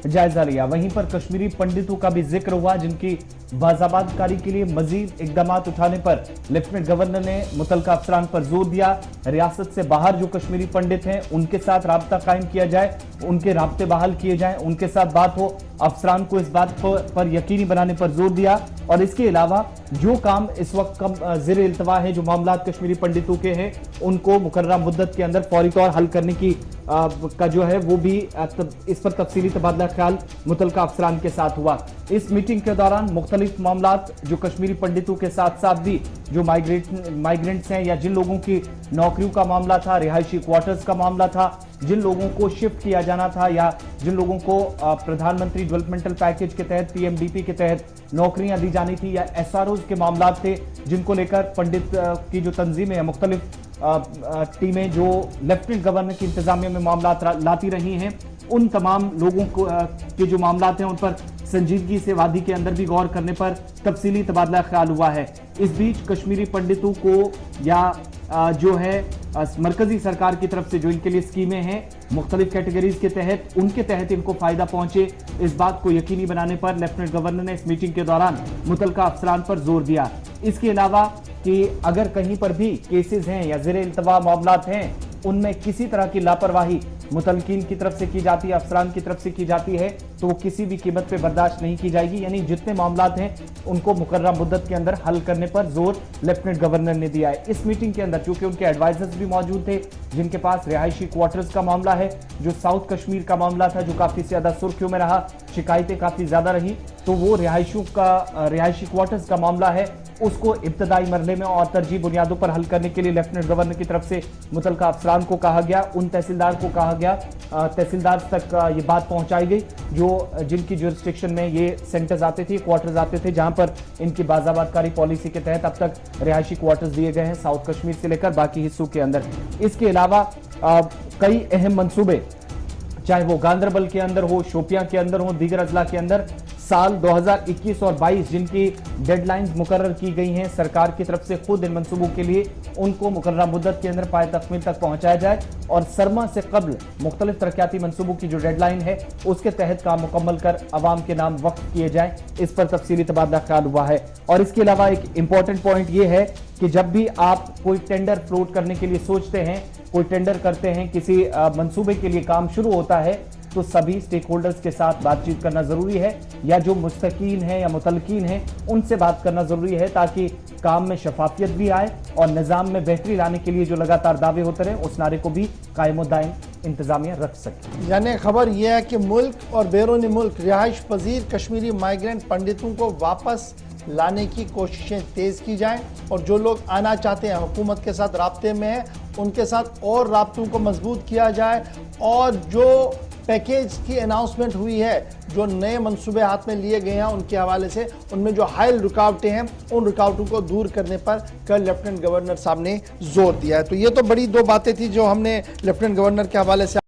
जायजा लिया। वहीं पर कश्मीरी पंडितों का भी जिक्र हुआ, जिनकी बाज़ाबातकारी के लिए मजीद इकदामात उठाने पर लेफ्टिनेंट गवर्नर ने मुतलका अफसरान पर जोर दिया। रियासत से बाहर जो कश्मीरी पंडित हैं उनके साथ राब्ता कायम किया जाए, उनके राब्ते बहाल किए जाएं, उनके साथ बात हो। अफसरान को इस बात पर यकीनी बनाने पर जोर दिया। और इसके अलावा जो काम इस वक्त ज़ेर इल्तवा है, जो मामला कश्मीरी पंडितों के हैं, उनको मुकर्रर मुद्दत के अंदर फौरी तौर हल करने की का जो है वो भी इस पर तफसीली तबादला ख्याल मुतलका अफसरान के साथ हुआ। इस मीटिंग के दौरान मुख्तलिफ मामलात जो कश्मीरी पंडितों के साथ साथ भी जो माइग्रेंट्स हैं या जिन लोगों की नौकरियों का मामला था, रिहायशी क्वार्टर्स का मामला था, जिन लोगों को शिफ्ट किया जाना था या जिन लोगों को प्रधानमंत्री डेवलपमेंटल पैकेज के तहत पीएमडीपी के तहत नौकरियां दी जानी थी, या एसआरओज के मामला थे जिनको लेकर पंडित की जो तंजीमें या मुख्तलिफ टीमें जो लेफ्टिनेंट गवर्नर की इंतजामिया में मामला लाती रही हैं, उन तमाम लोगों को के जो मामला हैं उन पर संजीदगी से वादी के अंदर भी गौर करने पर तफसीली तबादला ख्याल हुआ है। इस बीच कश्मीरी पंडितों को या जो है मरकजी सरकार की तरफ से जो इनके लिए स्कीमें हैं मुख्तलिफ कैटेगरीज के तहत, उनके तहत इनको फायदा पहुंचे, इस बात को यकीनी बनाने पर लेफ्टिनेंट गवर्नर ने इस मीटिंग के दौरान मुतलका अफसरान पर जोर दिया। इसके अलावा कि अगर कहीं पर भी केसेस हैं या ज़ेर इल्तवा मामलात हैं, उनमें किसी तरह की लापरवाही मुतलकीन की तरफ से की जाती है, अफसरान की तरफ से की जाती है, तो वो किसी भी कीमत पे बर्दाश्त नहीं की जाएगी। यानी जितने मामलात हैं उनको मुकर्रर मुद्दत के अंदर हल करने पर जोर लेफ्टिनेंट गवर्नर ने दिया है। इस मीटिंग के अंदर चूंकि उनके एडवाइजर्स भी मौजूद थे, जिनके पास रिहायशी क्वार्टर्स का मामला है, जो साउथ कश्मीर का मामला था जो काफी ज्यादा सुर्खियों में रहा, शिकायतें काफी ज्यादा रही, तो वो रिहायशी क्वार्टर्स का मामला है उसको इब्तदाई मरहले में और तरजीह बुनियादों पर हल करने के लिए लेफ्टिनेंट गवर्नर की तरफ से मुतलका अफसरान को कहा गया, उन तहसीलदार को कहा गया, तहसीलदार तक ये बात पहुंचाई गई जिनकी जुरिस्डिक्शन में ये सेंटर्स आते थे, क्वार्टर्स आते थे, जहां पर इनकी बाज़ाबातकारी पॉलिसी के तहत अब तक रिहायशी क्वार्टर्स दिए गए हैं साउथ कश्मीर से लेकर बाकी हिस्सों के अंदर। इसके अलावा कई अहम मंसूबे, चाहे वो गांदरबल के अंदर हो, शोपियां के अंदर हो, दीगर अजला के अंदर, साल 2021 और 22 जिनकी डेडलाइंस मुकर्रर की गई हैं सरकार की तरफ से, खुद इन मंसूबों के लिए उनको मुकर्रर मुद्दत के अंदर पाए तकमील तक पहुंचाया जाए और सरमा से कबल मुख्तलिफ तरक्याती मंसूबों की जो डेडलाइन है उसके तहत काम मुकम्मल कर अवाम के नाम वक्फ किए जाएं, इस पर तफसीली तबादला ख्याल हुआ है। और इसके अलावा एक इंपॉर्टेंट पॉइंट ये है कि जब भी आप कोई टेंडर फ्लोट करने के लिए सोचते हैं, कोई टेंडर करते हैं, किसी मंसूबे के लिए काम शुरू होता है, तो सभी स्टेक होल्डर्स के साथ बातचीत करना जरूरी है, या जो मुस्तकीन हैं या मुतलकीन हैं उनसे बात करना जरूरी है, ताकि काम में शफाफियत भी आए और निजाम में बेहतरी लाने के लिए जो लगातार दावे होते रहे उस नारे को भी कायम दायम इंतजामिया रख सके। यानी खबर यह है कि मुल्क और बैरून मुल्क रिहाइश पजीर कश्मीरी माइग्रेंट पंडितों को वापस लाने की कोशिशें तेज की जाएं और जो लोग आना चाहते हैं, हुकूमत के साथ राब्ते में हैं, उनके साथ और राब्तों को मजबूत किया जाए और जो पैकेज की अनाउंसमेंट हुई है, जो नए मंसूबे हाथ में लिए गए हैं उनके हवाले से, उनमें जो हायल रुकावटें हैं उन रुकावटों को दूर करने पर कल लेफ्टिनेंट गवर्नर साहब ने जोर दिया है। तो ये तो बड़ी दो बातें थी जो हमने लेफ्टिनेंट गवर्नर के हवाले से